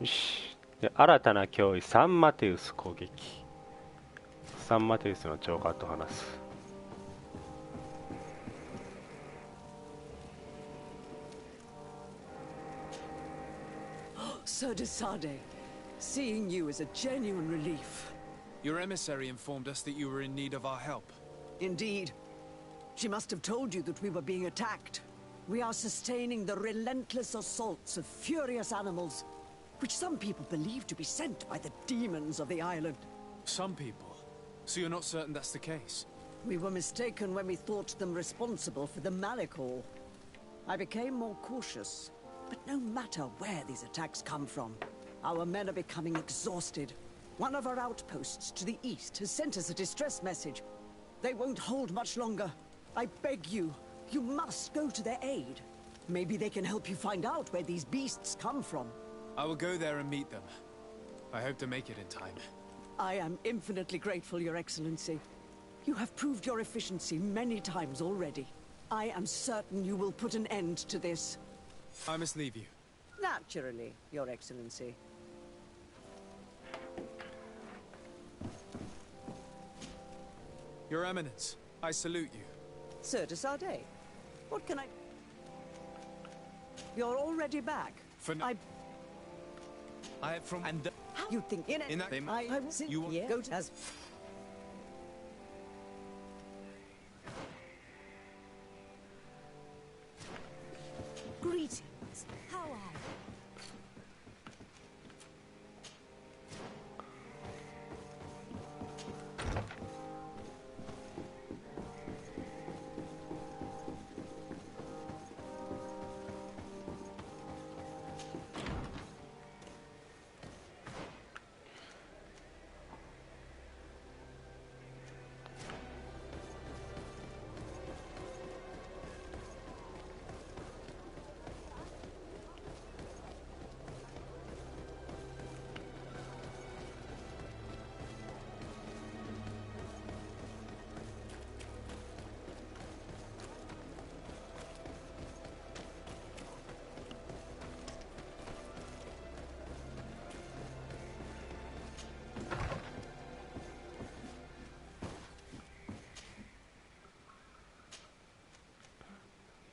よし。で、新たな脅威、サンマテウス攻撃。サンマテウスの長官と話す。Sir Desade, seeing you is a genuine relief. Your emissary informed us that you were in need of our help. Indeed. She must have told you that we were being attacked. We are sustaining the relentless assaults of furious animals, which some people believe to be sent by the demons of the island. Some people? So you're not certain that's the case? We were mistaken when we thought them responsible for the Malicor. I became more cautious, but no matter where these attacks come from, our men are becoming exhausted. One of our outposts to the east has sent us a distress message. They won't hold much longer. I beg you, you must go to their aid. Maybe they can help you find out where these beasts come from. I will go there and meet them. I hope to make it in time. I am infinitely grateful, Your Excellency. You have proved your efficiency many times already. I am certain you will put an end to this. I must leave you. Naturally, Your Excellency. Your Eminence, I salute you. Sir Desade, what can I... You're already back. For no... I have from... And you think in that... I will sit you will... here. Go to... As... Greetings. How are you?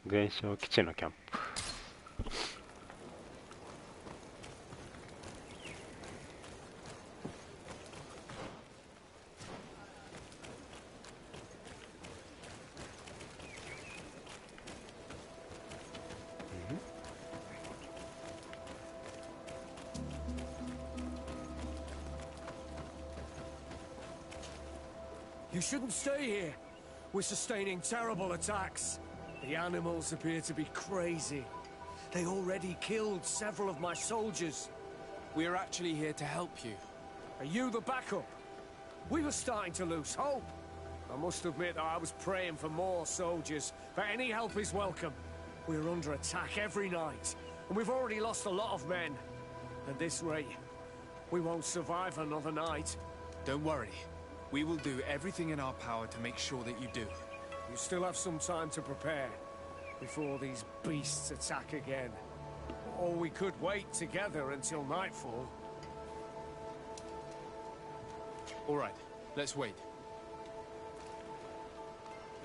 全焼基地のキャンプ。You shouldn't stay here. We're sustaining terrible attacks. The animals appear to be crazy. They already killed several of my soldiers. We are actually here to help you. Are you the backup? We were starting to lose hope. I must admit that I was praying for more soldiers, but any help is welcome. We're under attack every night, and we've already lost a lot of men. At this rate, we won't survive another night. Don't worry. We will do everything in our power to make sure that you do. You still have some time to prepare before these beasts attack again. Or we could wait together until nightfall. All right, let's wait.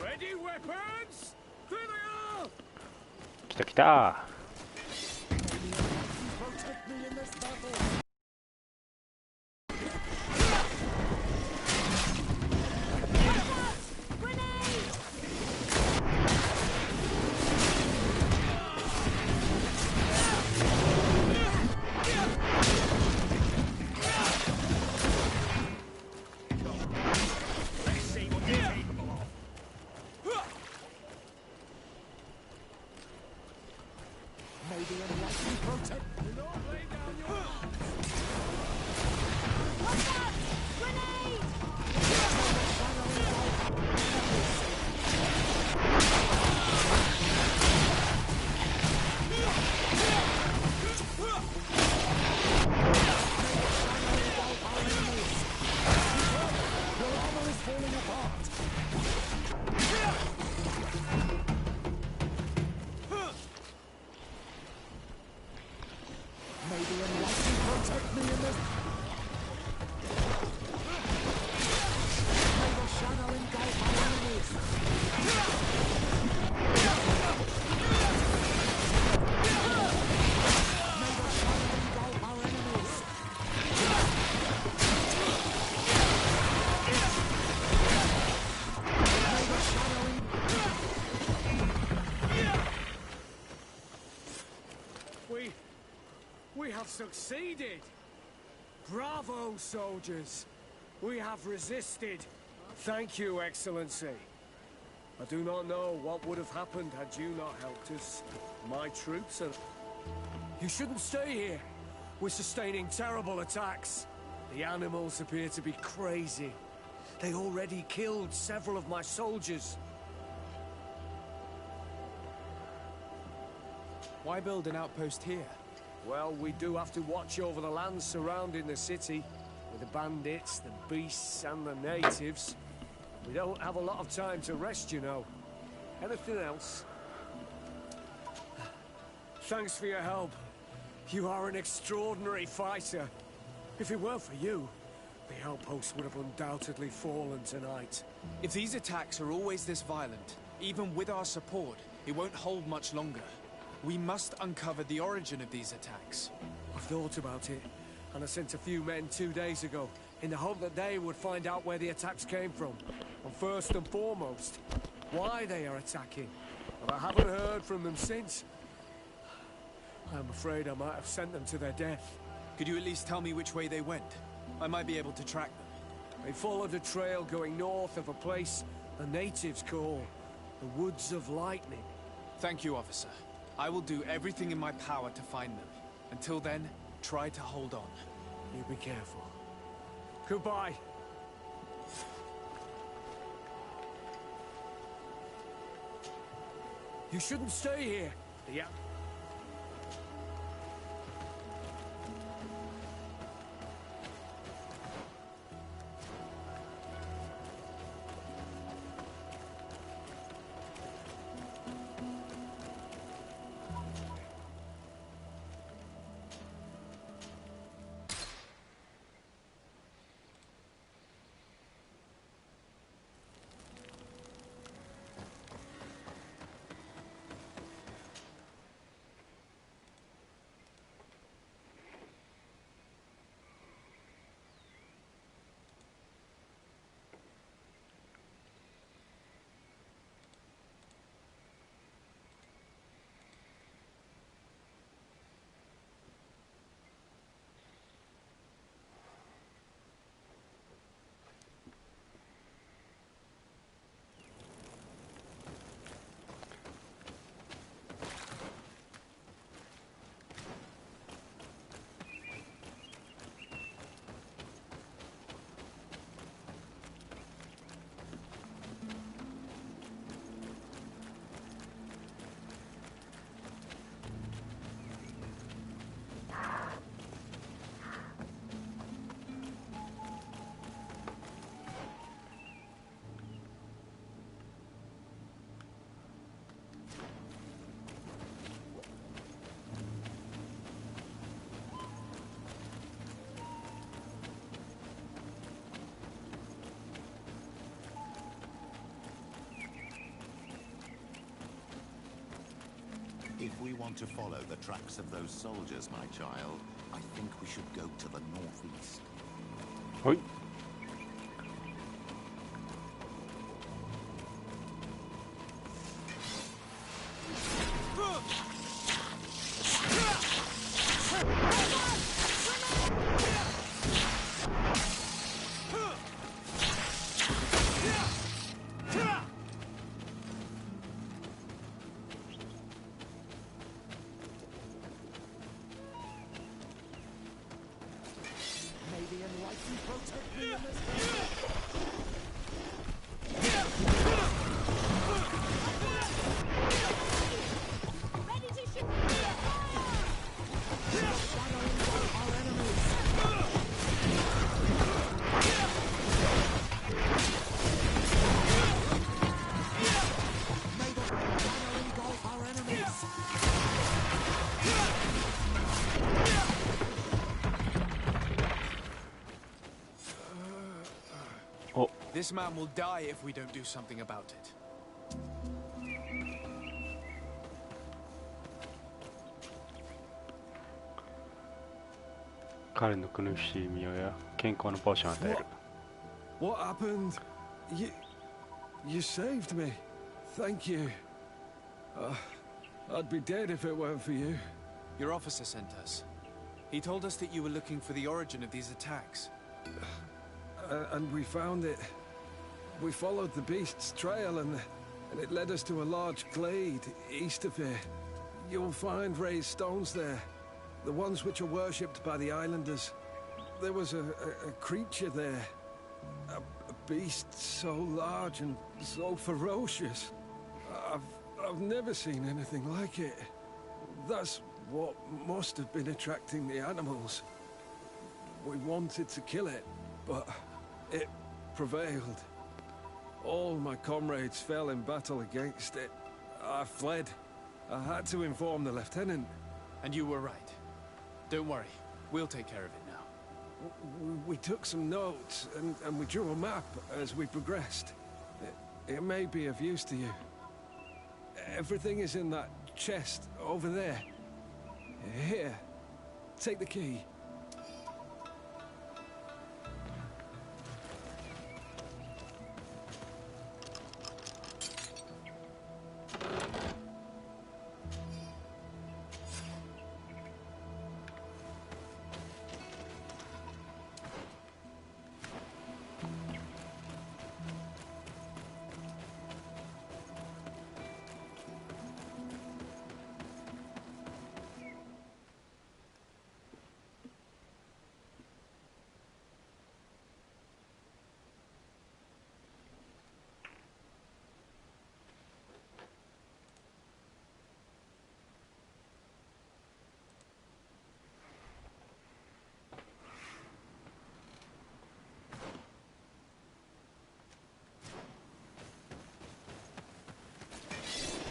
Ready, weapons? Here they are! 来た来た。Protect me in this battle. We have succeeded! Bravo, soldiers! We have resisted. Thank you, Excellency. I do not know what would have happened had you not helped us. My troops are... You shouldn't stay here. We're sustaining terrible attacks. The animals appear to be crazy. They already killed several of my soldiers. Why build an outpost here? Well, we do have to watch over the lands surrounding the city, with the bandits, the beasts, and the natives. We don't have a lot of time to rest, you know. Anything else? Thanks for your help. You are an extraordinary fighter. If it weren't for you, the outpost would have undoubtedly fallen tonight. If these attacks are always this violent, even with our support, it won't hold much longer. We must uncover the origin of these attacks. I've thought about it, and I sent a few men 2 days ago, in the hope that they would find out where the attacks came from. And first and foremost, why they are attacking. But I haven't heard from them since. I'm afraid I might have sent them to their death. Could you at least tell me which way they went? I might be able to track them. They followed a trail going north of a place the natives call the Woods of Lightning. Thank you, officer. I will do everything in my power to find them. Until then, try to hold on. You be careful. Goodbye. You shouldn't stay here. Yeah. If we want to follow the tracks of those soldiers, my child, I think we should go to the northeast. はい。This man will die if we don't do something about it. 彼の苦しみや健康のポーションを与える。What happened? You saved me. Thank you. I'd be dead if it weren't for you. Your officer sent us. He told us that you were looking for the origin of these attacks. And we found it. We followed the beast's trail and it led us to a large glade east of here. You'll find raised stones there, the ones which are worshipped by the islanders. There was a creature there, a beast so large and so ferocious. I've never seen anything like it. That's what must have been attracting the animals. We wanted to kill it, but it prevailed. All my comrades fell in battle against it. I fled. I had to inform the lieutenant. And you were right. Don't worry, we'll take care of it now. We took some notes and we drew a map as we progressed. It may be of use to you. Everything is in that chest over there. Here, take the key.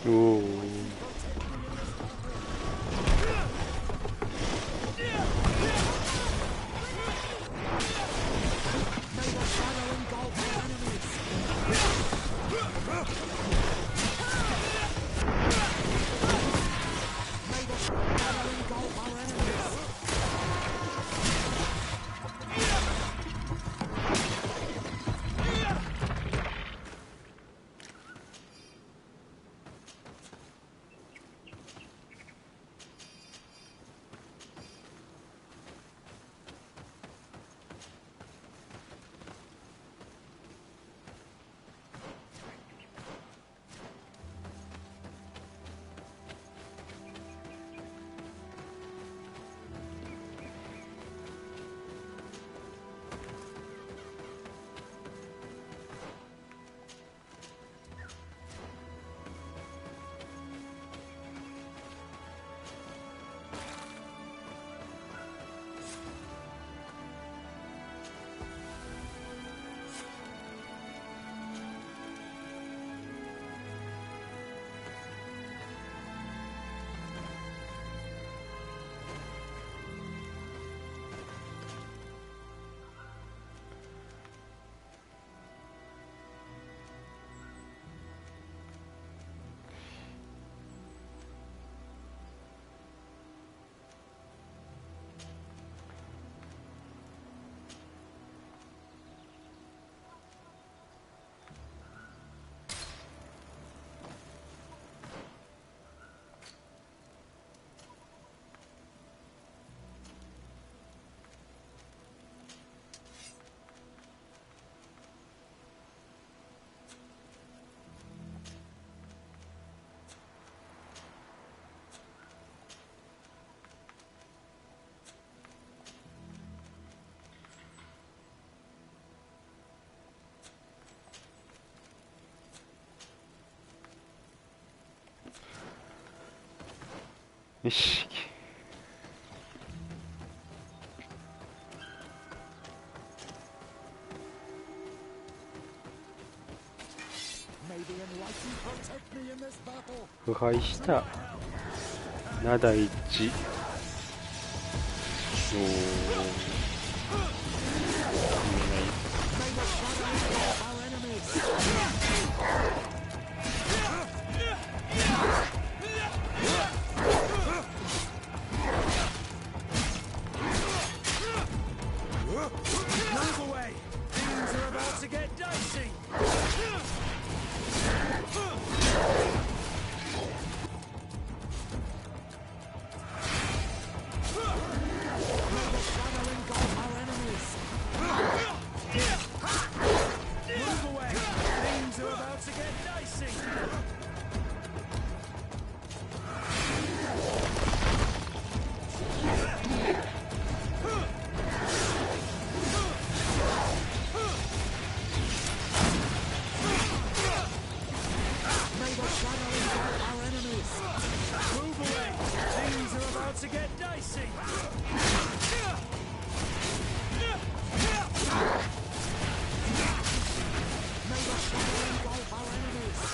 Ooh.よし。腐敗した灘一。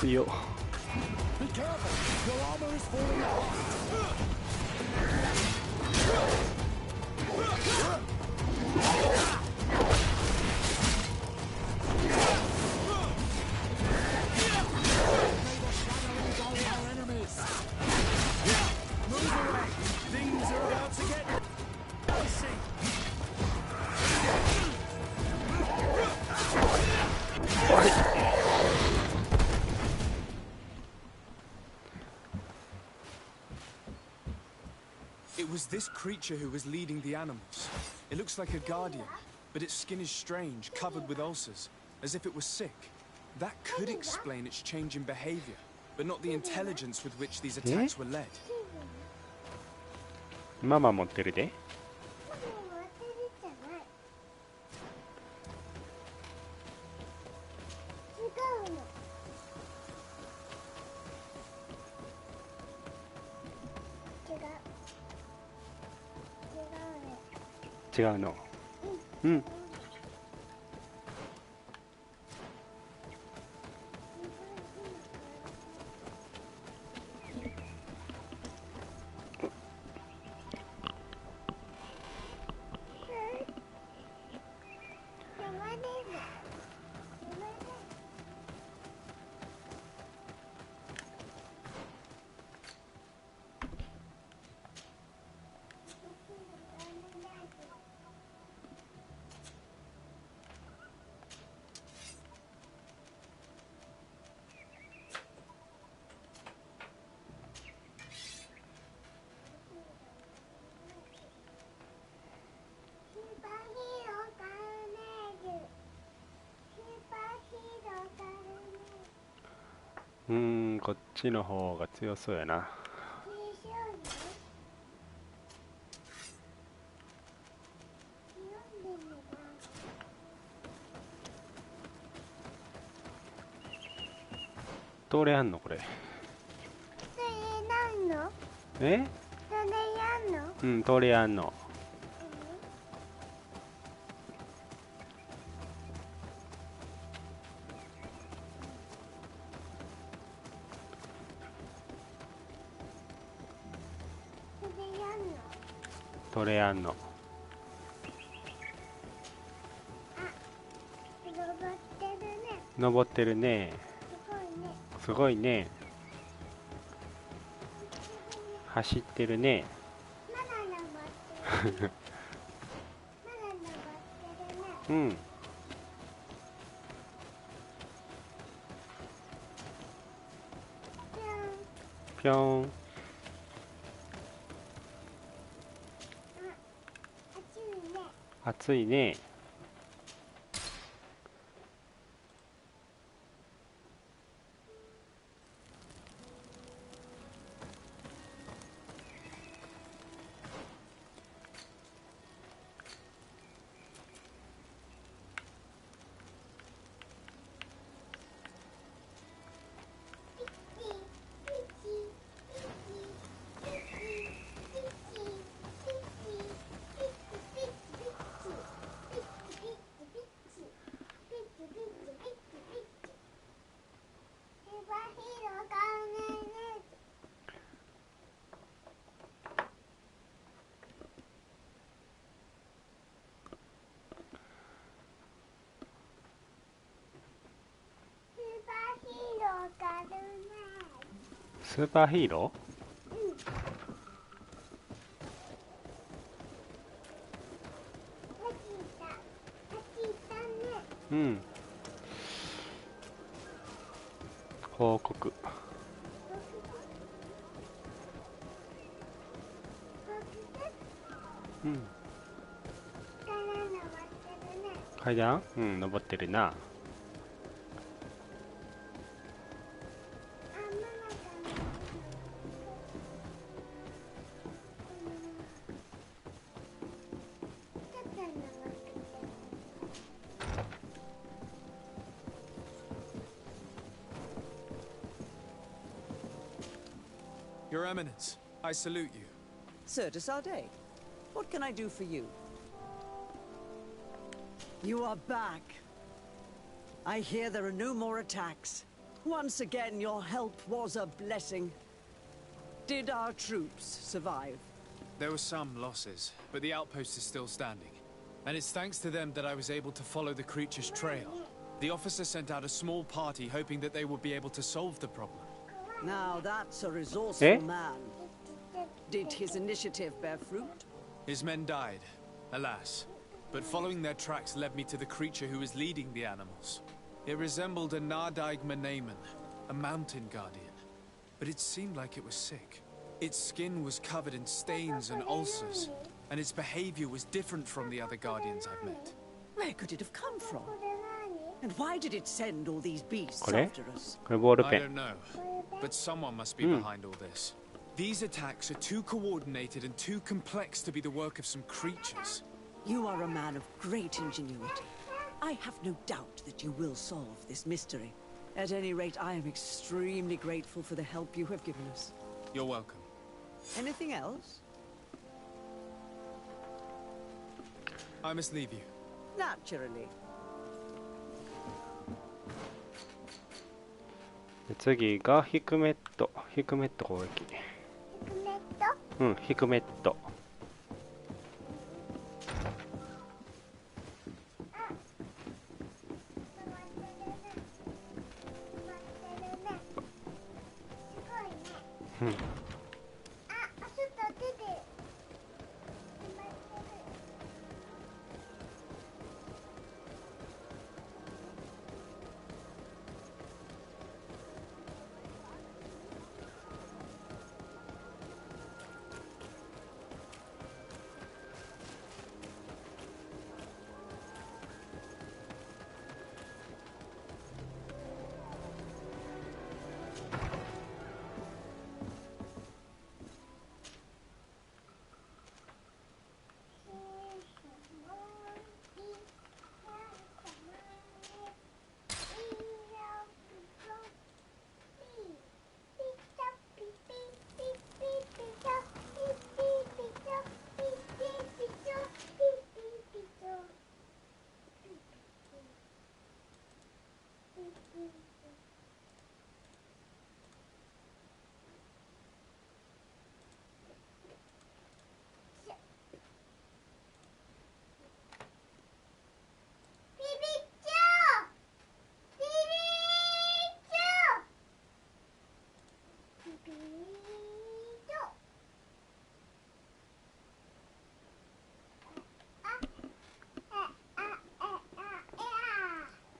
強。It was this creature who was leading the animals. It looks like a guardian, but its skin is strange, covered with ulcers, as if it was sick. That could explain its change in behavior, but not the intelligence with which these attacks were led. ママ持ってるで。違うの。うん。こっちの方が強そうやな。どれやんのこれ。え？うん、どれやんの。どれやんの。登ってるね。すごいね。走ってるね。うん。ぴょん。暑いね。スーパーヒーロー？うん。報告。うん。階段？うん、登ってるな。Your Eminence, I salute you. Sir de Sardet, what can I do for you? You are back. I hear there are no more attacks. Once again, your help was a blessing. Did our troops survive? There were some losses, but the outpost is still standing. And it's thanks to them that I was able to follow the creature's trail. The officer sent out a small party hoping that they would be able to solve the problem. Now that's a resourceful man. Did his initiative bear fruit? His men died, alas. But following their tracks led me to the creature who was leading the animals. It resembled a Nardaig Menamen, a mountain guardian. But it seemed like it was sick. Its skin was covered in stains and ulcers, and its behavior was different from the other guardians I've met. Where could it have come from? And why did it send all these beasts これ after us? これボール I ペ don't ン know, but someone must be behind all this. These attacks are too coordinated and too complex to be the work of some creatures. You are a man of great ingenuity. I have no doubt that you will solve this mystery. At any rate, I am extremely grateful for the help you have given us. You're welcome. Anything else? I must leave you. Naturally. で次がヒクメット攻撃。うん、ヒクメット。うん。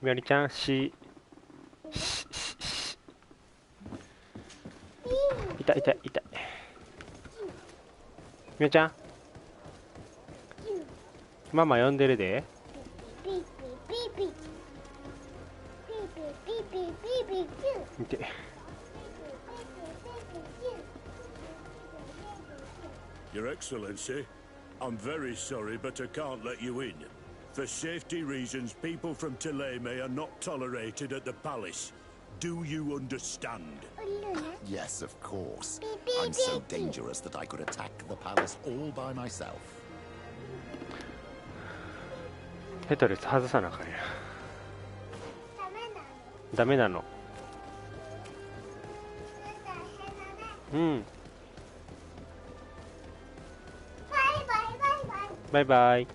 みおりちゃん、痛い痛い痛い。みおちゃん、ママ呼んでるで。見て。Your Excellency, I'm very sorry, but I can't let you in. For safety reasons, people from Tileme are not tolerated at the palace. Do you understand? Yes, of course. I'm so dangerous that I could attack the palace all by myself. ヘトレス外さなあかんや。ダメなの。うん。バイバイ。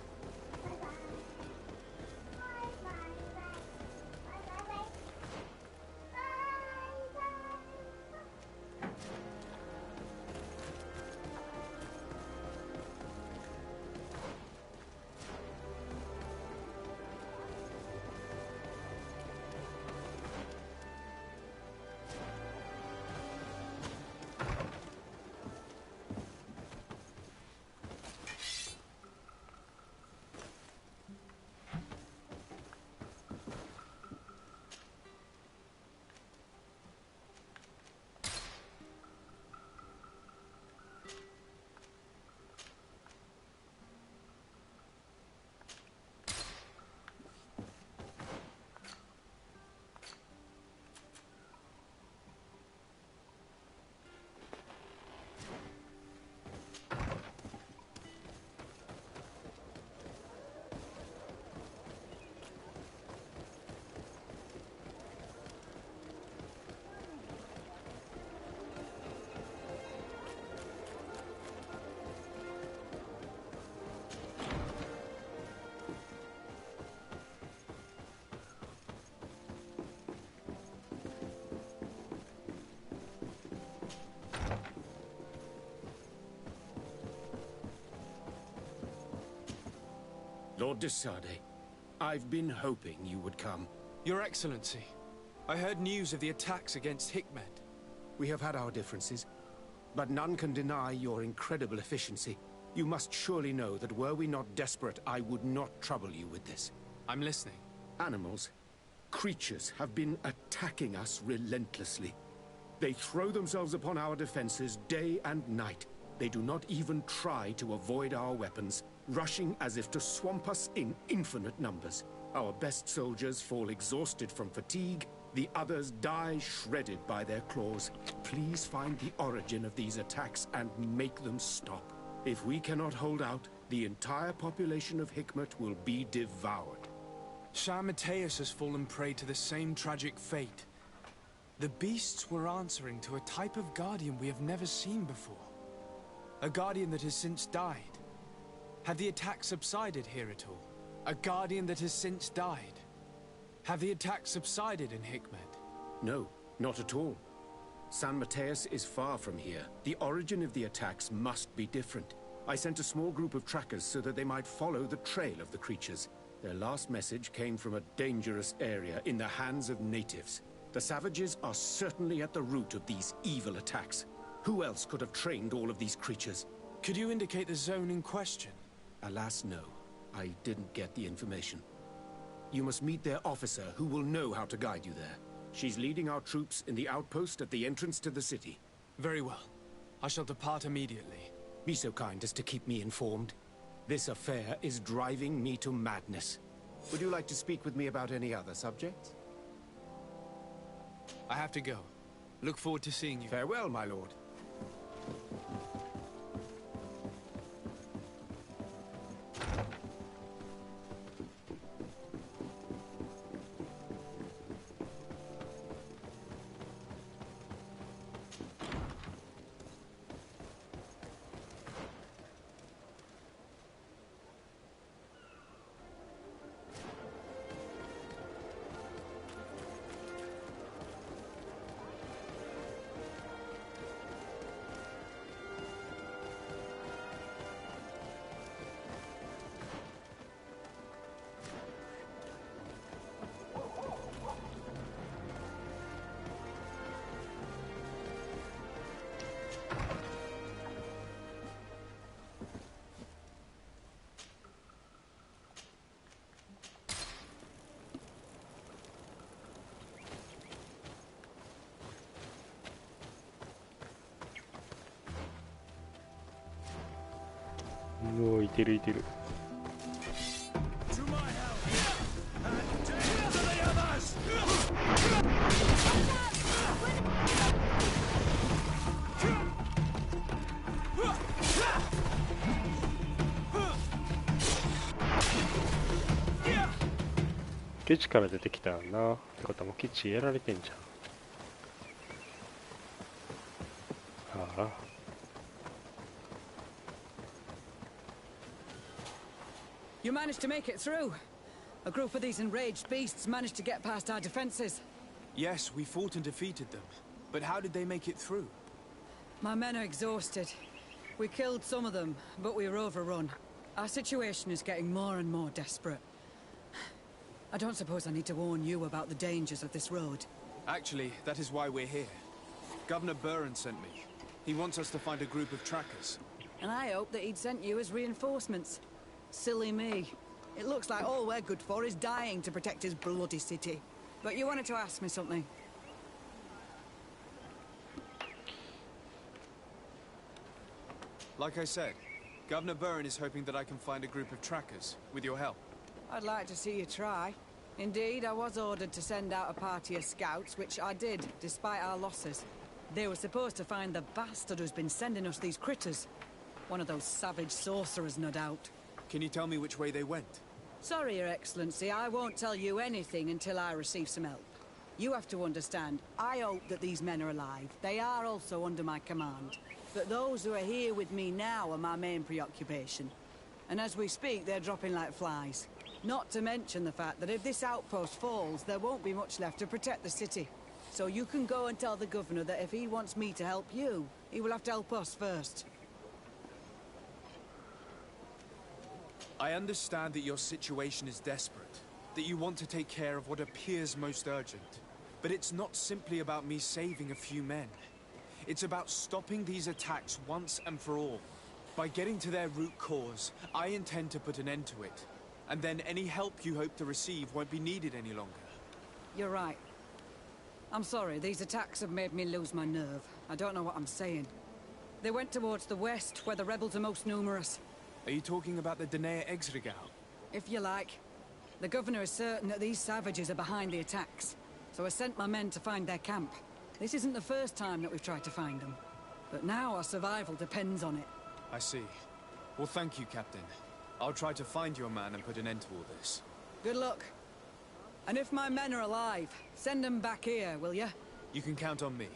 Lord Desade, I've been hoping you would come. Your Excellency, I heard news of the attacks against Hikmet. We have had our differences, but none can deny your incredible efficiency. You must surely know that were we not desperate, I would not trouble you with this. I'm listening. Animals, creatures have been attacking us relentlessly. They throw themselves upon our defenses day and night. They do not even try to avoid our weapons, rushing as if to swamp us in infinite numbers. Our best soldiers fall exhausted from fatigue, the others die shredded by their claws. Please find the origin of these attacks and make them stop. If we cannot hold out, the entire population of Hikmet will be devoured. Shah Mateus has fallen prey to the same tragic fate. The beasts were answering to a type of guardian we have never seen before. A guardian that has since died. Have the attacks subsided here at all? A guardian that has since died. Have the attacks subsided in Hikmet? No, not at all. San Mateus is far from here. The origin of the attacks must be different. I sent a small group of trackers so that they might follow the trail of the creatures. Their last message came from a dangerous area in the hands of natives. The savages are certainly at the root of these evil attacks. Who else could have trained all of these creatures? Could you indicate the zone in question? Alas, no. I didn't get the information. You must meet their officer, who will know how to guide you there. She's leading our troops in the outpost at the entrance to the city. Very well. I shall depart immediately. Be so kind as to keep me informed. This affair is driving me to madness. Would you like to speak with me about any other subjects? I have to go. Look forward to seeing you. Farewell, my lord.おお、いてるいてる。基地から出てきたよな。ってことはもう基地やられてんじゃん。ああ。You managed to make it through. A group of these enraged beasts managed to get past our defenses. Yes, we fought and defeated them. But how did they make it through? My men are exhausted. We killed some of them, but we were overrun. Our situation is getting more and more desperate. I don't suppose I need to warn you about the dangers of this road. Actually, that is why we're here. Governor Burren sent me. He wants us to find a group of trackers. And I hope that he'd sent you as reinforcements. Silly me. It looks like all we're good for is dying to protect his bloody city. But you wanted to ask me something. Like I said, Governor Burren is hoping that I can find a group of trackers, with your help. I'd like to see you try. Indeed, I was ordered to send out a party of scouts, which I did, despite our losses. They were supposed to find the bastard who's been sending us these critters. One of those savage sorcerers, no doubt. Can you tell me which way they went? Sorry, Your Excellency, I won't tell you anything until I receive some help. You have to understand, I hope that these men are alive. They are also under my command. But those who are here with me now are my main preoccupation. And as we speak, they're dropping like flies. Not to mention the fact that if this outpost falls, there won't be much left to protect the city. So you can go and tell the governor that if he wants me to help you, he will have to help us first. I understand that your situation is desperate, that you want to take care of what appears most urgent. But it's not simply about me saving a few men. It's about stopping these attacks once and for all. By getting to their root cause, I intend to put an end to it. And then any help you hope to receive won't be needed any longer. You're right. I'm sorry, these attacks have made me lose my nerve. I don't know what I'm saying. They went towards the west, where the rebels are most numerous. Are you talking about the Danea Exregal? If you like. The governor is certain that these savages are behind the attacks. So I sent my men to find their camp. This isn't the first time that we've tried to find them. But now our survival depends on it. I see. Well, thank you, Captain. I'll try to find your man and put an end to all this. Good luck. And if my men are alive, send them back here, will you? You can count on me.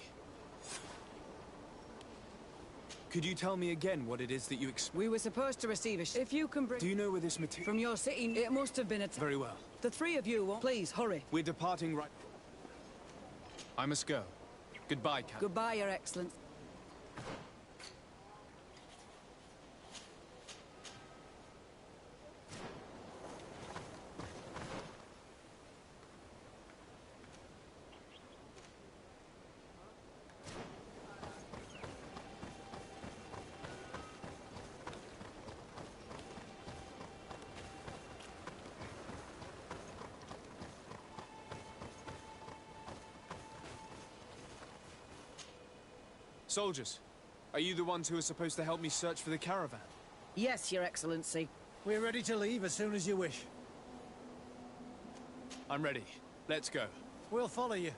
Could you tell me again what it is that you We were supposed to receive a If you can bring... Do you know where this material... From your city, it must have been a... Very well. The three of you won't... Please, hurry. We're departing right... I must go. Goodbye, Captain. Goodbye, Your Excellency. Soldiers, are you the ones who are supposed to help me search for the caravan? Yes, Your Excellency. We're ready to leave as soon as you wish. I'm ready. Let's go. We'll follow you.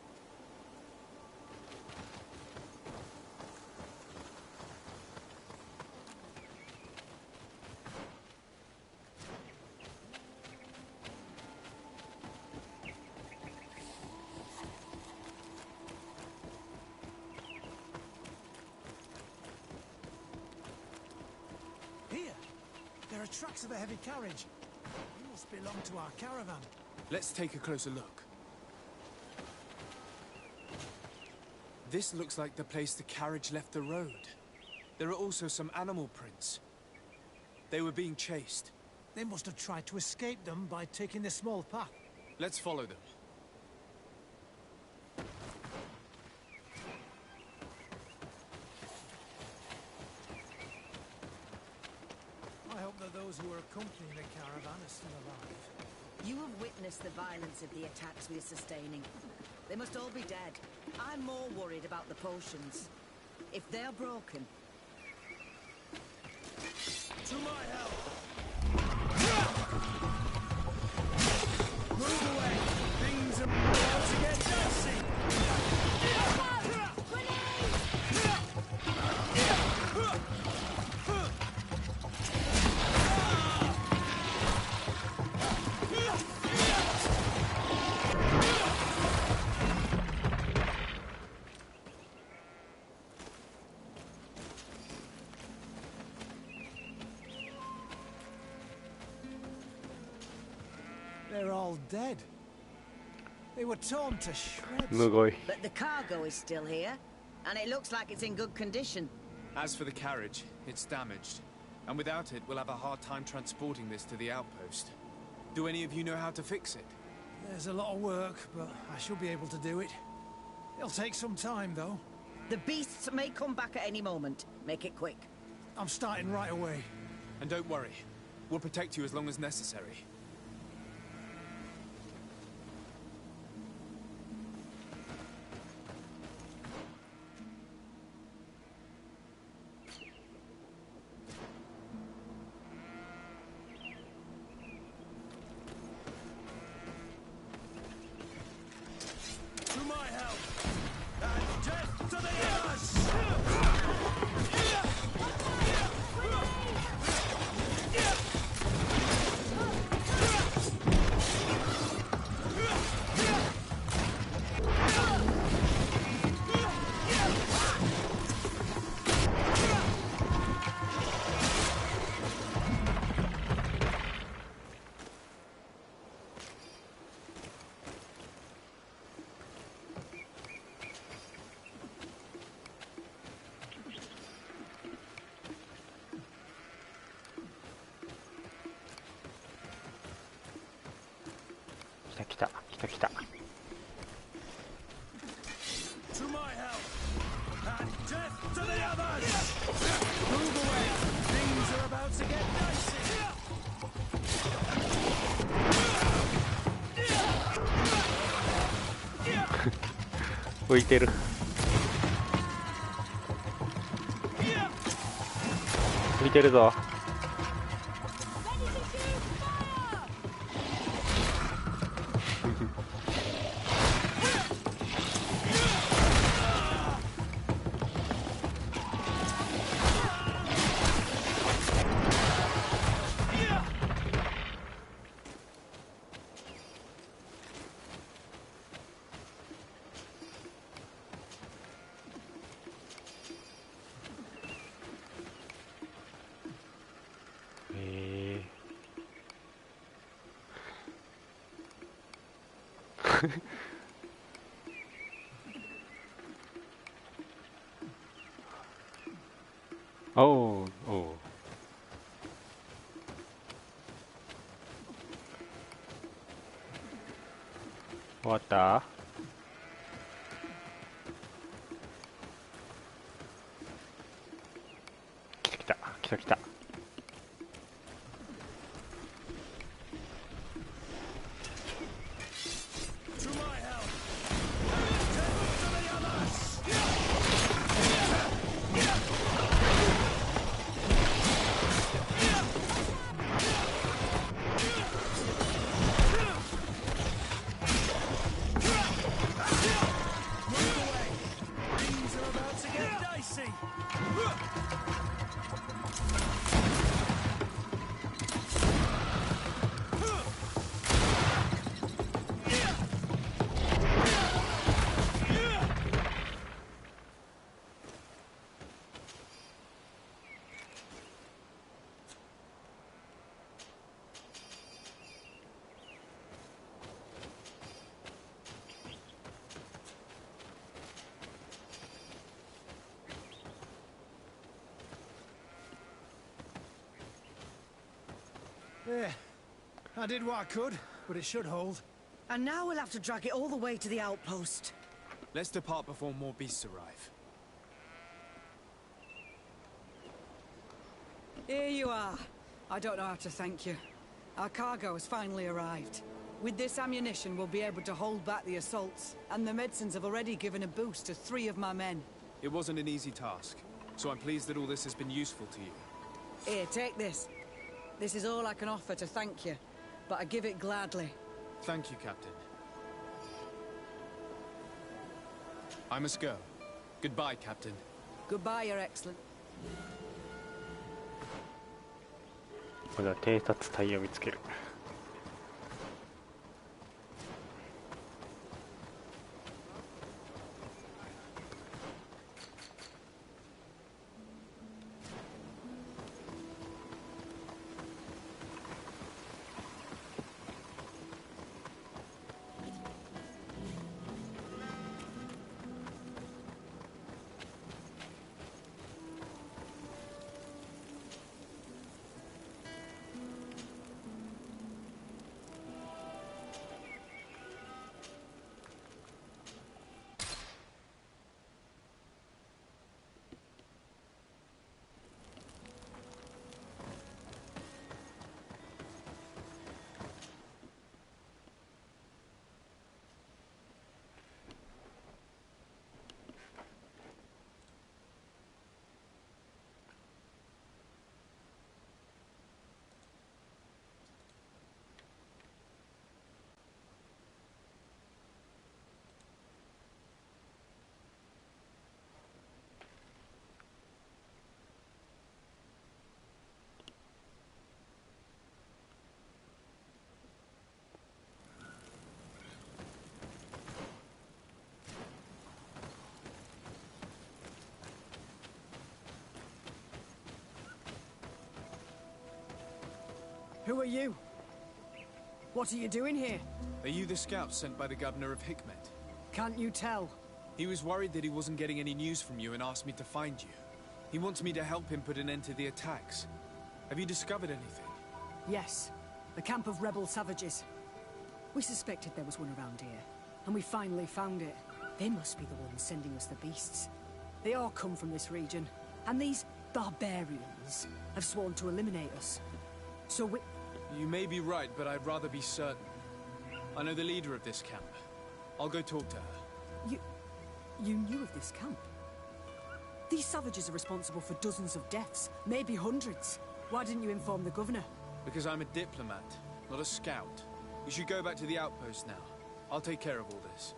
Here! There are tracks of a heavy carriage. It must belong to our caravan. Let's take a closer look. This looks like the place the carriage left the road. There are also some animal prints. They were being chased. They must have tried to escape them by taking this small path. Let's follow them. I hope that those who are accompanying the caravan are still alive. You have witnessed the violence of the attacks we are sustaining. They must all be dead. I'm more worried about the potions. If they're broken... To my help! Move away! Things are about to get dicey! They're all dead. They were torn to shreds. むごい。 But the cargo is still here, and it looks like it's in good condition. As for the carriage, it's damaged. And without it, we'll have a hard time transporting this to the outpost. Do any of you know how to fix it? There's a lot of work, but I should be able to do it. It'll take some time, though. The beasts may come back at any moment. Make it quick. I'm starting right away. And don't worry. We'll protect you as long as necessary. To my help! And death to the Yash! た来た来た来た。 To my help! And death to the others! Move away! Things are about to get dicey! 浮いてる。浮いてるぞ。おおおう。終わった。来た来た来た来た。There. I did what I could, but it should hold. And now we'll have to drag it all the way to the outpost. Let's depart before more beasts arrive. Here you are. I don't know how to thank you. Our cargo has finally arrived. With this ammunition, we'll be able to hold back the assaults, and the medicines have already given a boost to 3 of my men. It wasn't an easy task, so I'm pleased that all this has been useful to you. Here, take this. This is all I can offer to thank you, but I give it gladly. Thank you, Captain. I must go. Goodbye, Captain. Goodbye, Your Excellence. これは偵察隊を見つける。Who are you? What are you doing here? Are you the scout sent by the governor of Hikmet? Can't you tell? He was worried that he wasn't getting any news from you and asked me to find you. He wants me to help him put an end to the attacks. Have you discovered anything? Yes. The camp of rebel savages. We suspected there was one around here, and we finally found it. They must be the ones sending us the beasts. They all come from this region, and these barbarians have sworn to eliminate us. So we... You may be right, but I'd rather be certain. I know the leader of this camp. I'll go talk to her. You knew of this camp? These savages are responsible for dozens of deaths, maybe hundreds. Why didn't you inform the governor? Because I'm a diplomat, not a scout. You should go back to the outpost now. I'll take care of all this.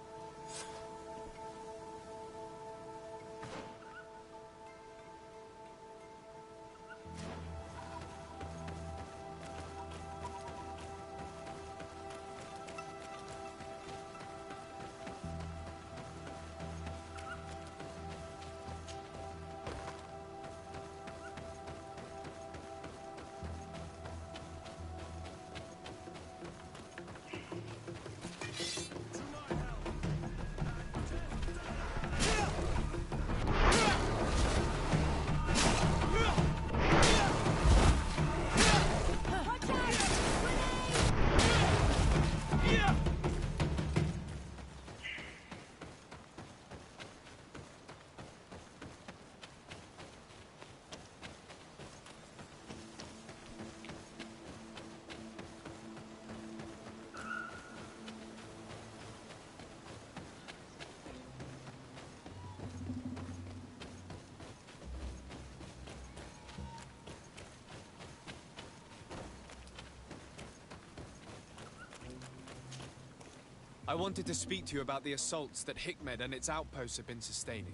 I wanted to speak to you about the assaults that Hikmed and its outposts have been sustaining.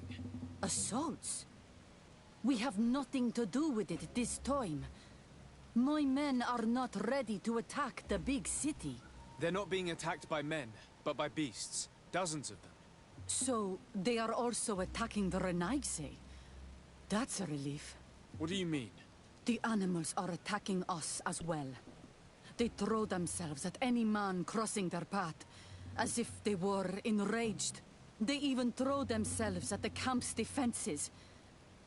Assaults? We have nothing to do with it this time. My men are not ready to attack the big city. They're not being attacked by men, but by beasts. Dozens of them. So, they are also attacking the Renaigse. That's a relief. What do you mean? The animals are attacking us as well. They throw themselves at any man crossing their path, as if they were enraged. They even throw themselves at the camp's defenses.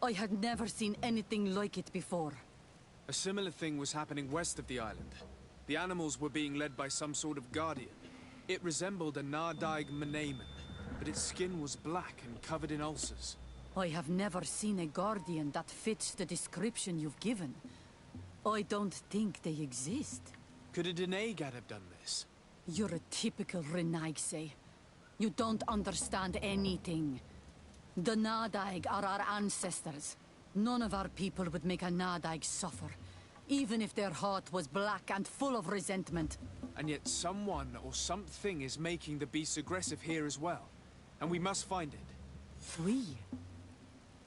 I had never seen anything like it before. A similar thing was happening west of the island. The animals were being led by some sort of guardian. It resembled a Nardaig Menamen, but its skin was black and covered in ulcers. I have never seen a guardian that fits the description you've given. I don't think they exist. Could a Denaygad have done this? You're a typical Renaigse. You don't understand anything. The Nardaig are our ancestors. None of our people would make a Nardaig suffer, even if their heart was black and full of resentment. And yet someone or something is making the beasts aggressive here as well. And we must find it. We?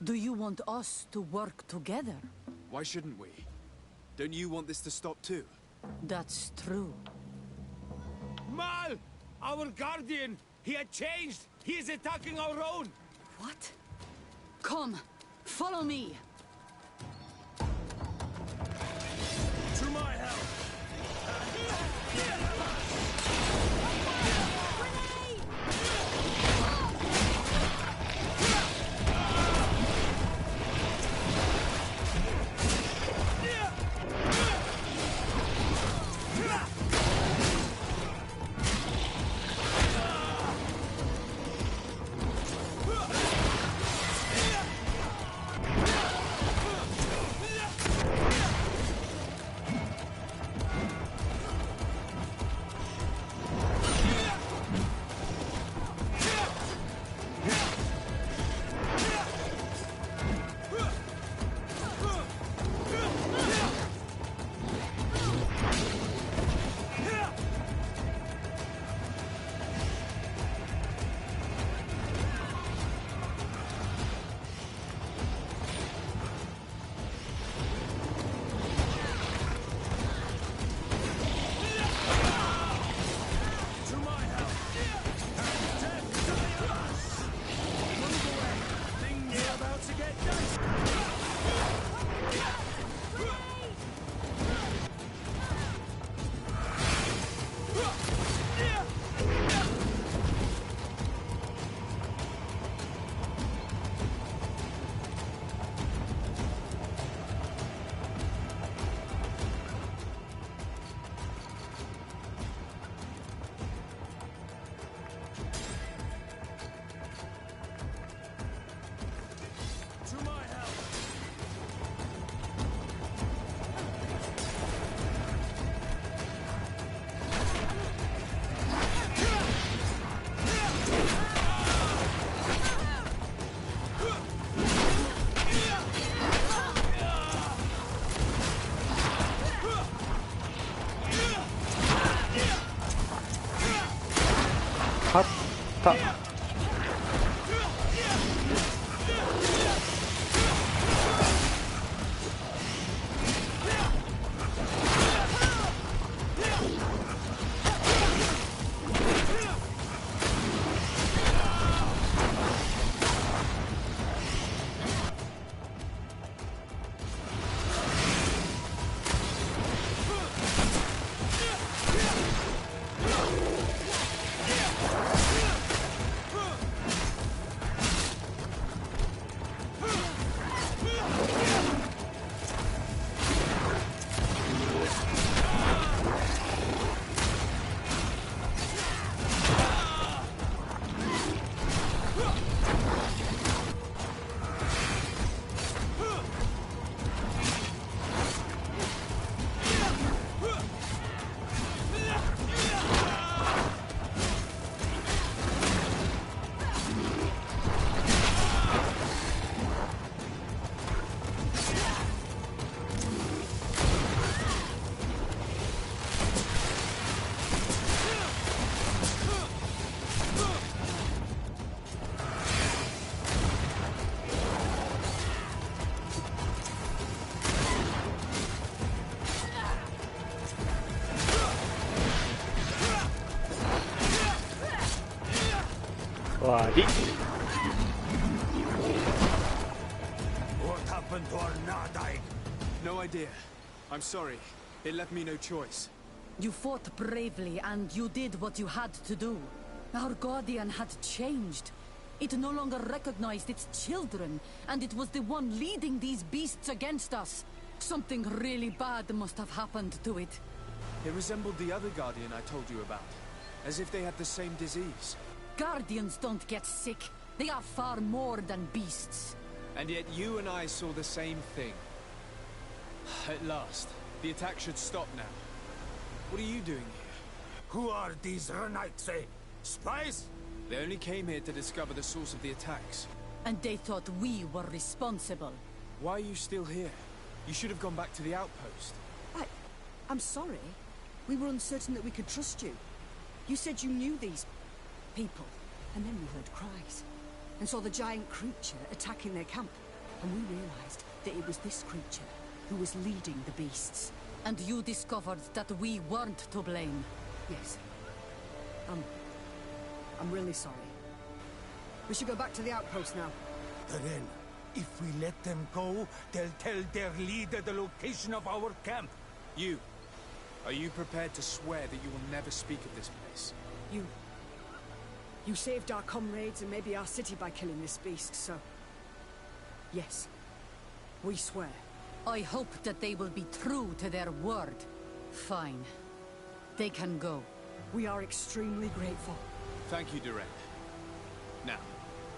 Do you want us to work together? Why shouldn't we? Don't you want this to stop too? That's true. Mal! Our guardian! He had changed! He is attacking our own! What? Come, follow me! To my help! 勝った。終わり。 What happened to our Nardai? No idea. I'm sorry. It left me no choice. You fought bravely, and you did what you had to do. Our guardian had changed. It no longer recognized its children, and it was the one leading these beasts against us. Something really bad must have happened to it. It resembled the other Guardian I told you about, as if they had the same disease. Guardians don't get sick. They are far more than beasts. And yet you and I saw the same thing. At last, the attack should stop now. What are you doing here? Who are these Renaitse? Spies? They only came here to discover the source of the attacks. And they thought we were responsible. Why are you still here? You should have gone back to the outpost. I'm sorry. We were uncertain that we could trust you. You said you knew these people, and then we heard cries, and saw the giant creature attacking their camp, and we realized that it was this creature who was leading the beasts. And you discovered that we weren't to blame. Yes. I'm really sorry. We should go back to the outpost now. Then, if we let them go, they'll tell their leader the location of our camp. You. Are you prepared to swear that you will never speak of this place? You saved our comrades and maybe our city by killing this beast, so... Yes. We swear. I hope that they will be true to their word. Fine. They can go. We are extremely grateful. Thank you, Duran. Now,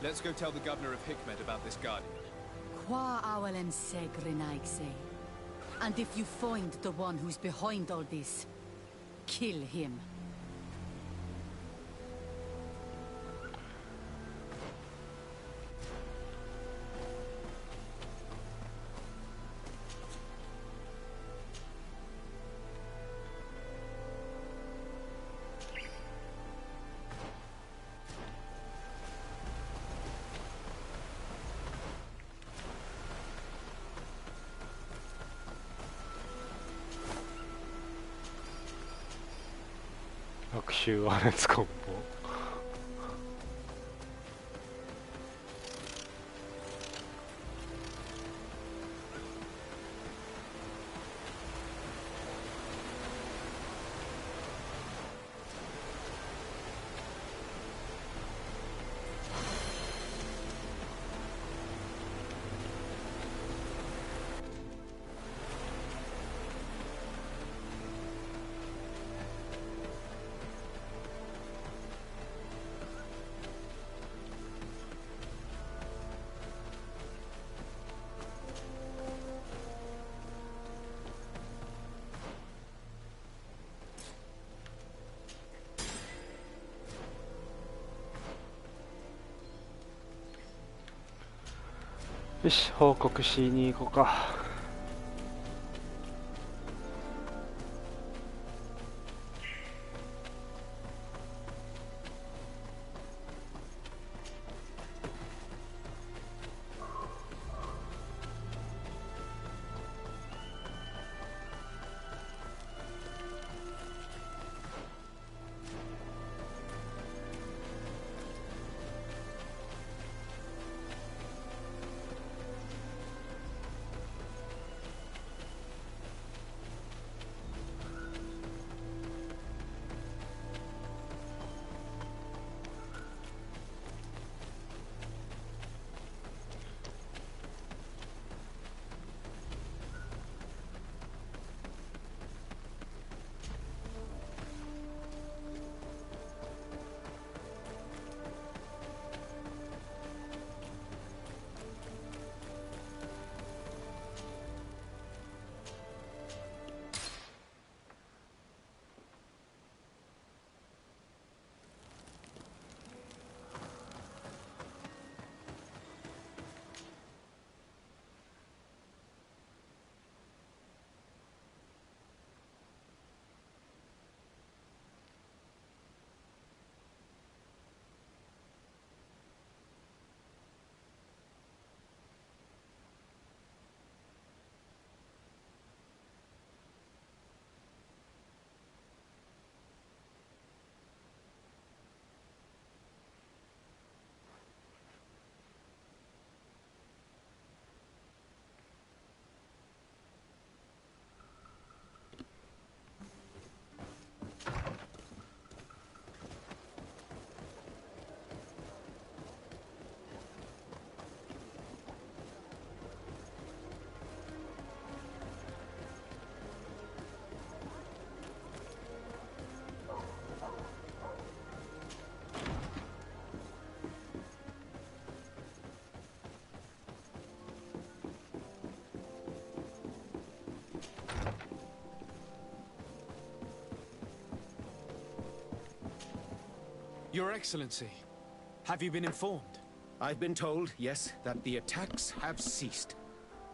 let's go tell the governor of Hikmet about this Guardian. Qua awalem segrenaigse. And if you find the one who's behind all this, kill him. 学習アレツコンボ。よし、報告しに行こうか。Your Excellency, have you been informed? I've been told, yes, that the attacks have ceased.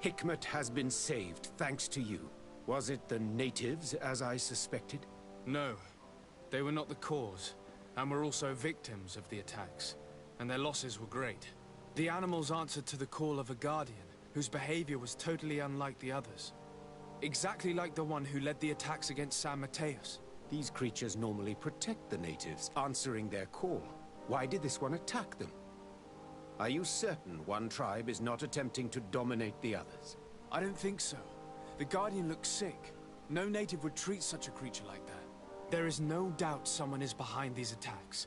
Hikmet has been saved, thanks to you. Was it the natives, as I suspected? No. They were not the cause, and were also victims of the attacks, and their losses were great. The animals answered to the call of a guardian, whose behavior was totally unlike the others. Exactly like the one who led the attacks against San Mateus. These creatures normally protect the natives, answering their call. Why did this one attack them? Are you certain one tribe is not attempting to dominate the others? I don't think so. The Guardian looks sick. No native would treat such a creature like that. There is no doubt someone is behind these attacks.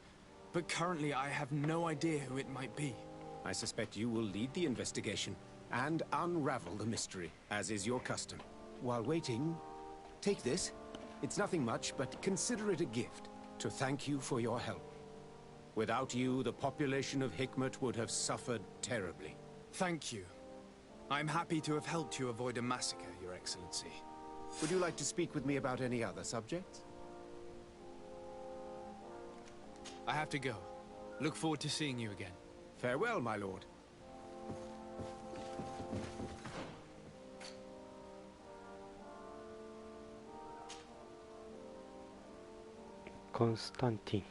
But currently I have no idea who it might be. I suspect you will lead the investigation and unravel the mystery, as is your custom. While waiting, take this. It's nothing much, but consider it a gift to thank you for your help. Without you, the population of Hikmet would have suffered terribly. Thank you. I'm happy to have helped you avoid a massacre, Your Excellency. Would you like to speak with me about any other subjects? I have to go. Look forward to seeing you again. Farewell, my lord. Konstantin.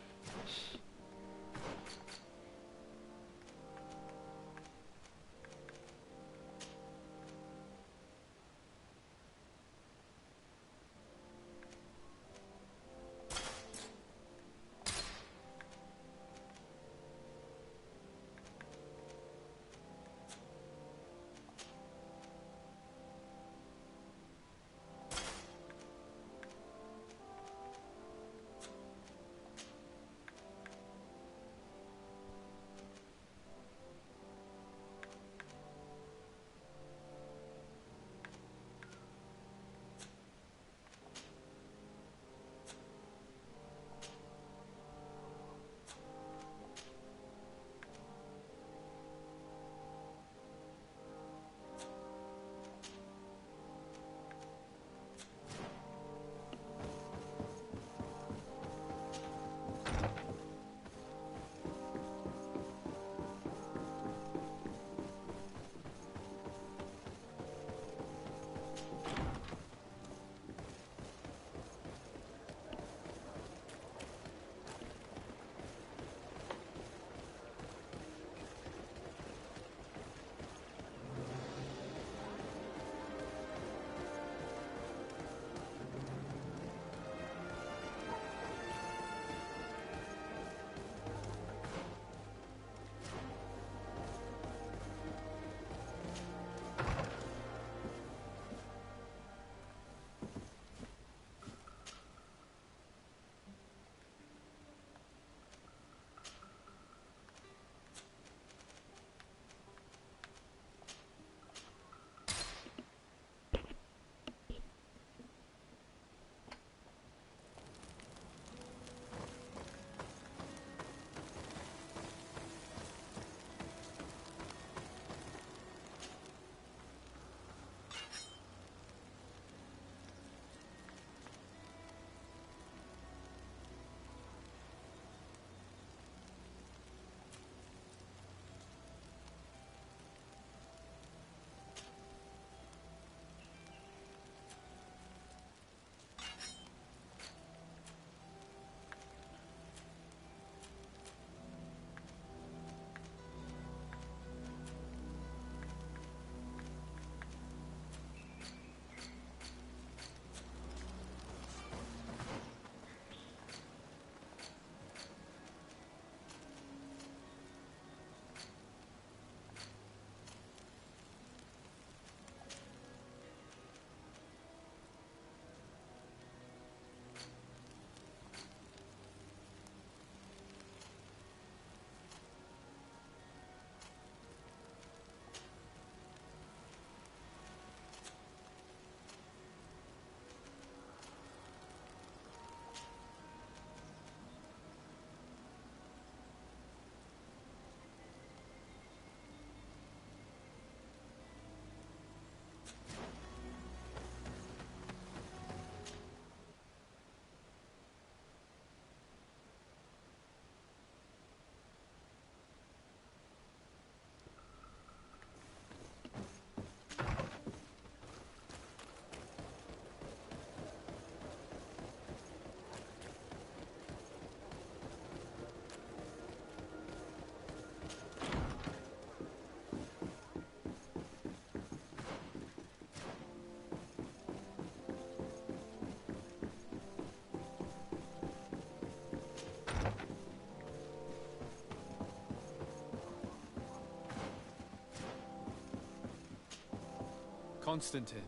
Constantine.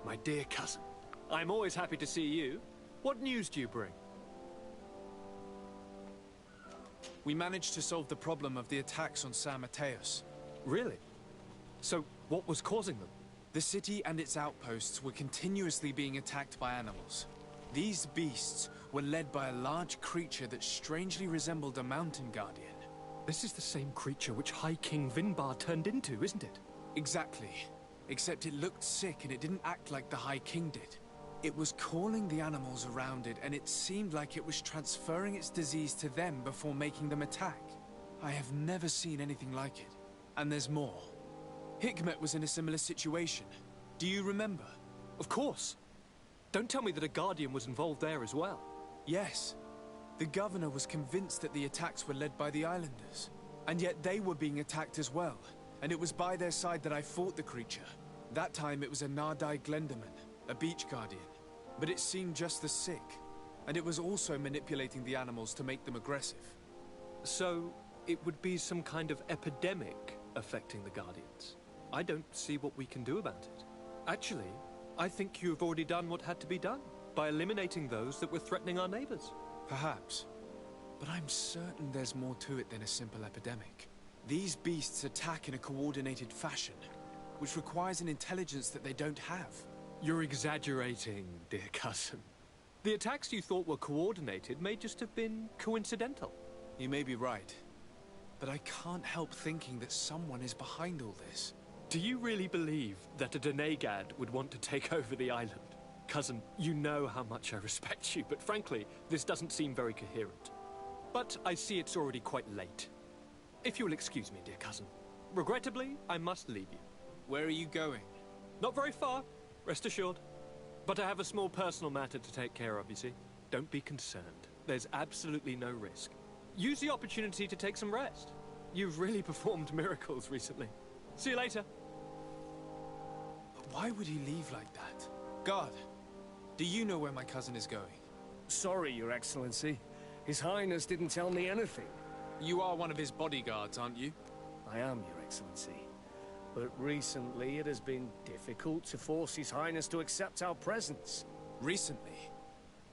My dear cousin, I'm always happy to see you. What news do you bring? We managed to solve the problem of the attacks on San Mateus. Really? So, what was causing them? The city and its outposts were continuously being attacked by animals. These beasts were led by a large creature that strangely resembled a mountain guardian. This is the same creature which High King Vinbar turned into, isn't it? Exactly. Except it looked sick and it didn't act like the High King did. It was calling the animals around it, and it seemed like it was transferring its disease to them before making them attack. I have never seen anything like it. And there's more. Hikmet was in a similar situation. Do you remember? Of course. Don't tell me that a Guardian was involved there as well. Yes. The governor was convinced that the attacks were led by the islanders. And yet they were being attacked as well. And it was by their side that I fought the creature. That time it was a Nardai Glenderman, a beach guardian. But it seemed just as sick. And it was also manipulating the animals to make them aggressive. So, it would be some kind of epidemic affecting the Guardians. I don't see what we can do about it. Actually, I think you've already done what had to be done, by eliminating those that were threatening our neighbors. Perhaps. But I'm certain there's more to it than a simple epidemic. These beasts attack in a coordinated fashion, which requires an intelligence that they don't have. You're exaggerating, dear cousin. The attacks you thought were coordinated may just have been coincidental. You may be right. But I can't help thinking that someone is behind all this. Do you really believe that a Denegad would want to take over the island? Cousin, you know how much I respect you, but frankly, this doesn't seem very coherent. But I see it's already quite late. If you'll excuse me, dear cousin. Regrettably, I must leave you. Where are you going? Not very far, rest assured. But I have a small personal matter to take care of, you see. Don't be concerned. There's absolutely no risk. Use the opportunity to take some rest. You've really performed miracles recently. See you later. But why would he leave like that? Guard, do you know where my cousin is going? Sorry, Your Excellency. His Highness didn't tell me anything. You are one of his bodyguards, aren't you? I am, Your Excellency. But recently it has been difficult to force His Highness to accept our presence. Recently?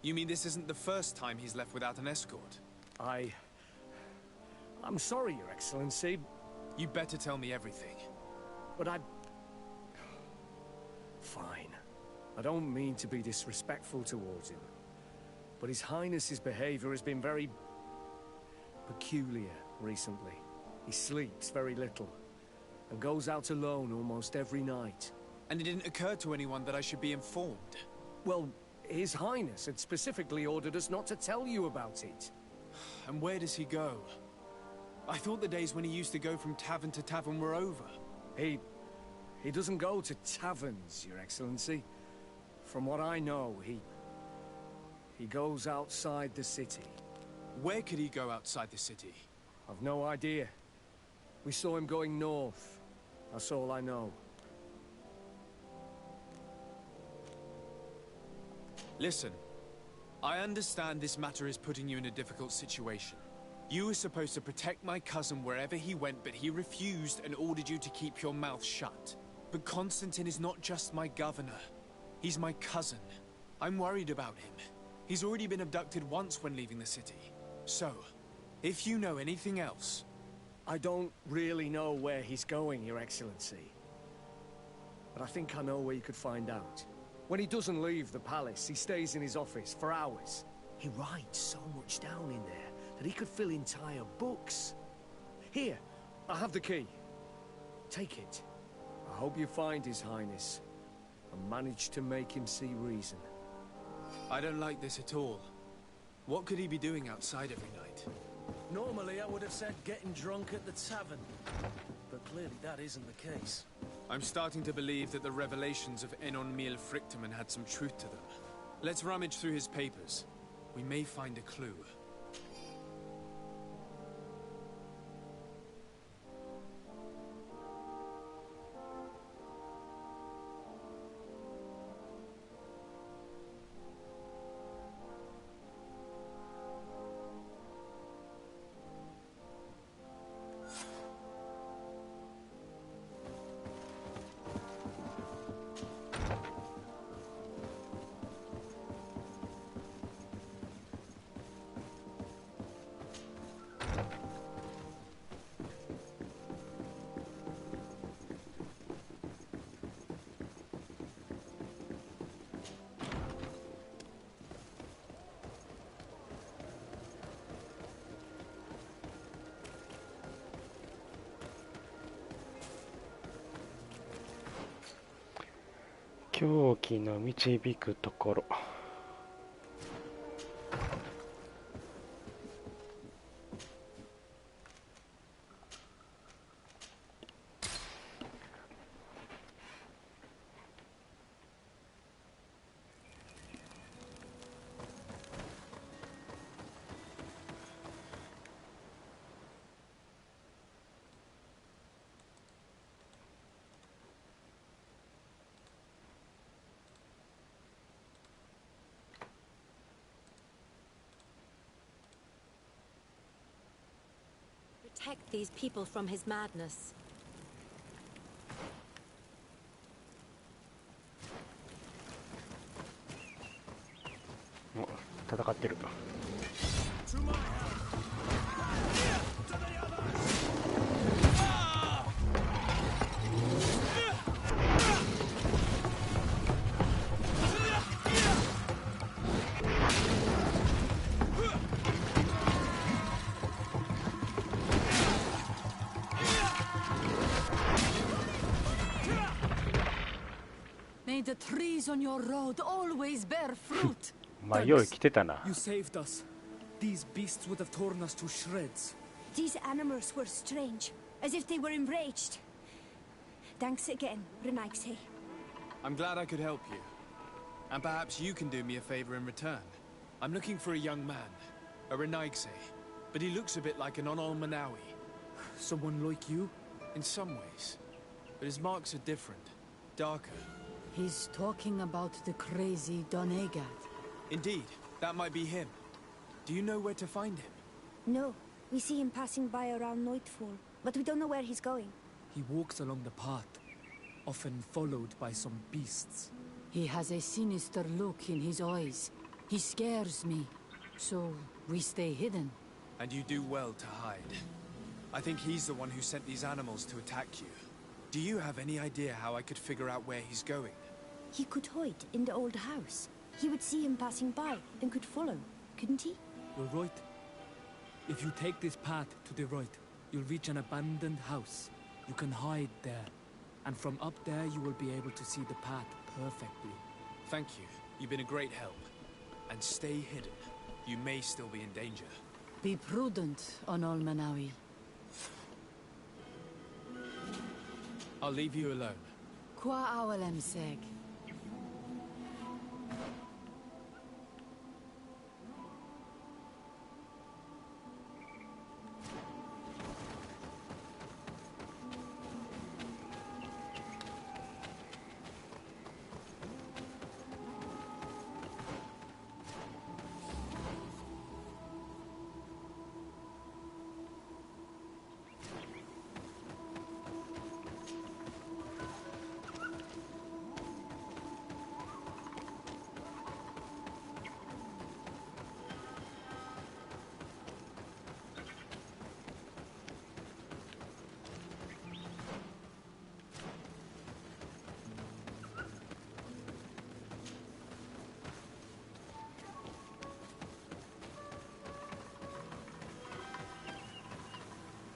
You mean this isn't the first time he's left without an escort? I'm sorry, Your Excellency. You better tell me everything. But Fine. I don't mean to be disrespectful towards him. But His Highness's behavior has been very peculiar recently. He sleeps very little, and goes out alone almost every night. And it didn't occur to anyone that I should be informed? Well, His Highness had specifically ordered us not to tell you about it. And where does he go? I thought the days when he used to go from tavern to tavern were over. He doesn't go to taverns, Your Excellency. From what I know, he goes outside the city. Where could he go outside the city? I've no idea. We saw him going north. That's all I know. Listen, I understand this matter is putting you in a difficult situation. You were supposed to protect my cousin wherever he went, but he refused and ordered you to keep your mouth shut. But Constantine is not just my governor. He's my cousin. I'm worried about him. He's already been abducted once when leaving the city. So, if you know anything else... I don't really know where he's going, Your Excellency. But I think I know where you could find out. When he doesn't leave the palace, he stays in his office for hours. He writes so much down in there that he could fill entire books. Here, I have the key. Take it. I hope you find His Highness and manage to make him see reason. I don't like this at all. What could he be doing outside every night? Normally I would have said getting drunk at the tavern, but clearly that isn't the case. I'm starting to believe that the revelations of Enon Miel Frichtemann had some truth to them. Let's rummage through his papers. We may find a clue. 狂気の導くところ。Protect these people from his madness. お、戦ってる。May the trees on your road always bear fruit. まあ、用意来てたな。You saved us. These beasts would have torn us to shreds. These animals were strange, as if they were enraged. Thanks again, Renaigse. I'm glad I could help you. And perhaps you can do me a favor in return. I'm looking for a young man, a Renaigse, but he looks a bit like an Onol Manawi. Someone like you? In some ways. But his marks are different, darker. He's talking about the crazy Donegat. Indeed, that might be him. Do you know where to find him? No, we see him passing by around nightfall, but we don't know where he's going. He walks along the path, often followed by some beasts. He has a sinister look in his eyes. He scares me, so we stay hidden. And you do well to hide. I think he's the one who sent these animals to attack you. Do you have any idea how I could figure out where he's going? He could hide in the old house. He would see him passing by and could follow, couldn't he? You're right. If you take this path to the right, you'll reach an abandoned house. You can hide there. And from up there, you will be able to see the path perfectly. Thank you. You've been a great help. And stay hidden. You may still be in danger. Be prudent, Onol Manawi. I'll leave you alone. Qua awalem seg.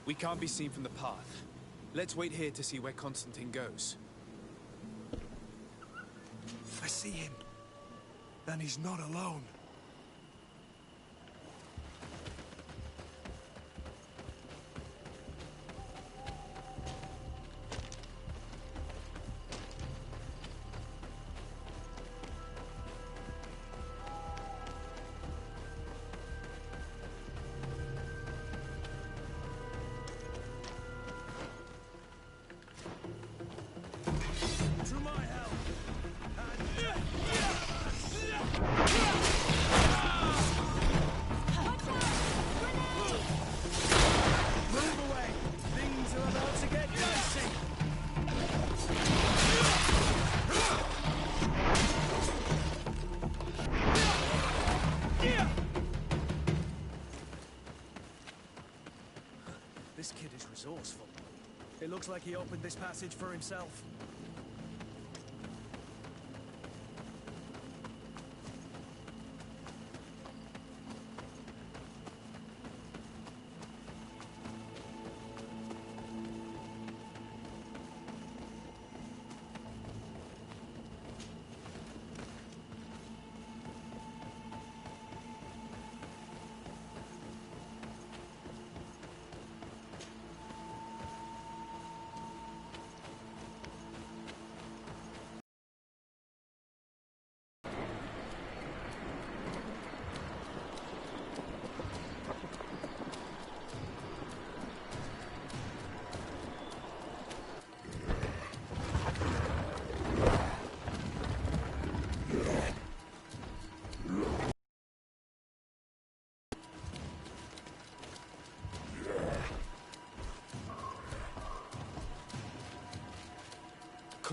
We can't be seen from the path. Let's wait here to see where Constantine goes. I see him. And he's not alone. This kid is resourceful. It looks like he opened this passage for himself.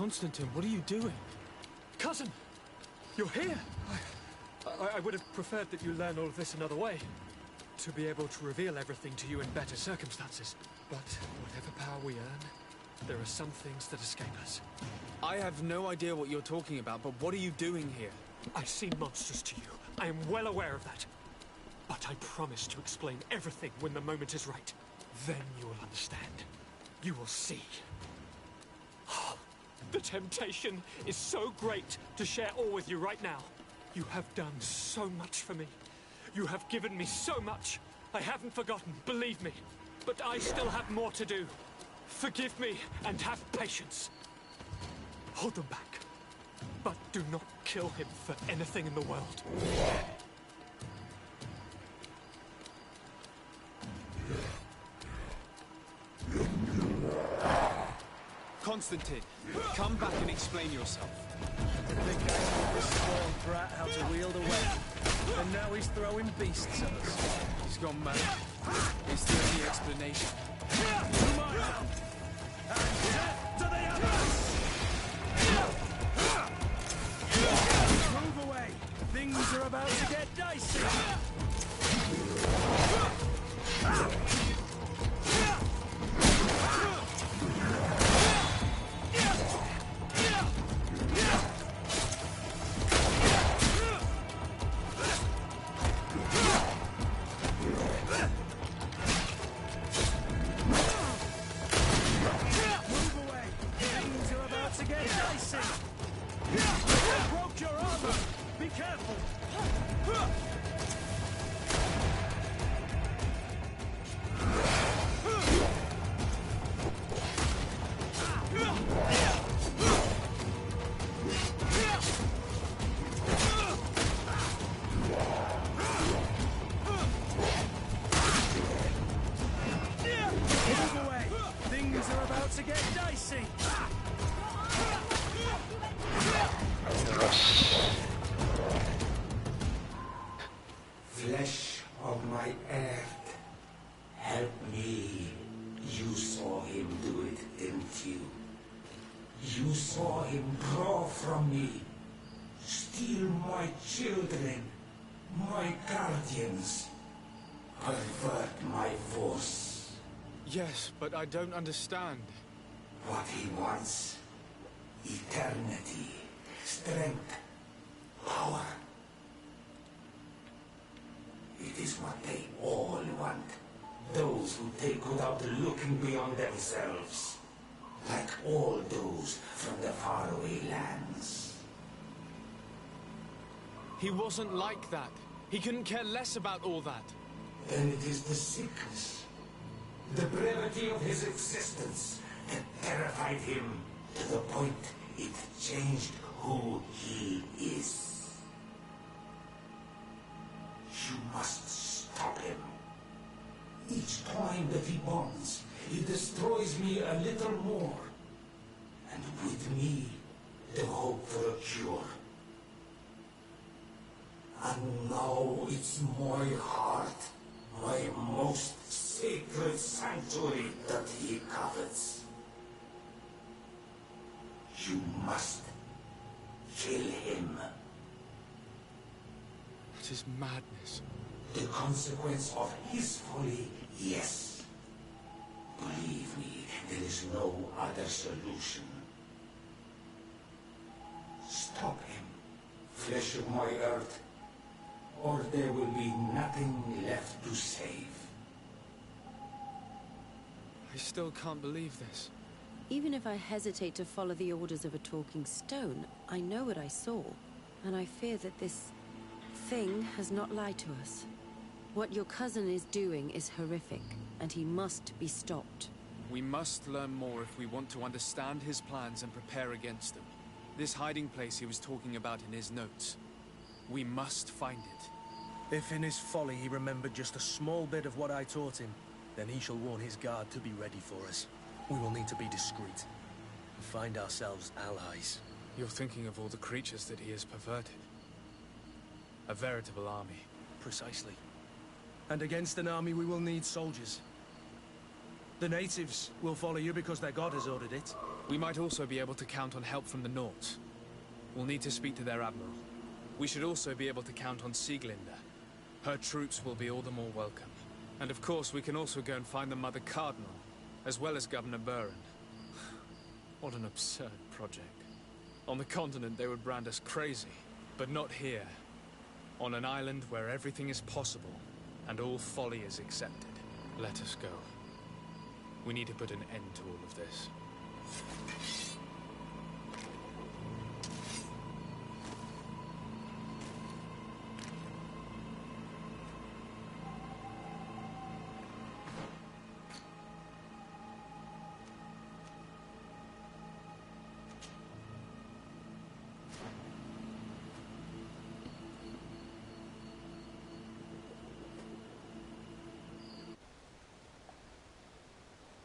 Constantine, what are you doing? Cousin! You're here! I would have preferred that you learn all of this another way. To be able to reveal everything to you in better circumstances. But whatever power we earn, there are some things that escape us. I have no idea what you're talking about, but what are you doing here? I seem monstrous to you. I am well aware of that. But I promise to explain everything when the moment is right. Then you will understand. You will see. The temptation is so great to share all with you right now. You have done so much for me. You have given me so much. I haven't forgotten, believe me. But I still have more to do. Forgive me and have patience. Hold them back. But do not kill him for anything in the world. Constantine, come back and explain yourself. The big guy taught this spoiled brat how to wield a weapon. And now he's throwing beasts at us. He's gone mad. Is there any explanation? To my help! And death to the others! Move away! Things are about to get dicey! Flesh of my earth, help me. You saw him do it, didn't you? You saw him draw from me, steal my children, my guardians, pervert my force. Yes, but I don't understand. What he wants, eternity, strength, power. It is what they all want. Those who take without looking beyond themselves. Like all those from the faraway lands. He wasn't like that. He couldn't care less about all that. Then it is the sickness, the brevity of his existence that terrified him to the point it changed who he is. You must stop him. Each time that he bonds, he destroys me a little more. And with me, the hope for a cure. And now it's my heart, my most sacred sanctuary that he covets. You must kill him. It is madness. The consequence of his folly, yes. Believe me, there is no other solution. Stop him, flesh of my earth, or there will be nothing left to save. I still can't believe this. Even if I hesitate to follow the orders of a talking stone, I know what I saw, and I fear that this thing has not lied to us. What your cousin is doing is horrific, and he must be stopped. We must learn more if we want to understand his plans and prepare against them. This hiding place he was talking about in his notes. We must find it. If in his folly he remembered just a small bit of what I taught him, then he shall warn his guard to be ready for us. We will need to be discreet and find ourselves allies. You're thinking of all the creatures that he has perverted. A veritable army. Precisely. And against an army we will need soldiers. The natives will follow you because their god has ordered it. We might also be able to count on help from the Nauts. We'll need to speak to their admiral. We should also be able to count on Sieglinde. Her troops will be all the more welcome. And of course, we can also go and find the Mother Cardinal, as well as Governor Buren. What an absurd project. On the continent, they would brand us crazy, but not here. On an island where everything is possible, and all folly is accepted. Let us go. We need to put an end to all of this.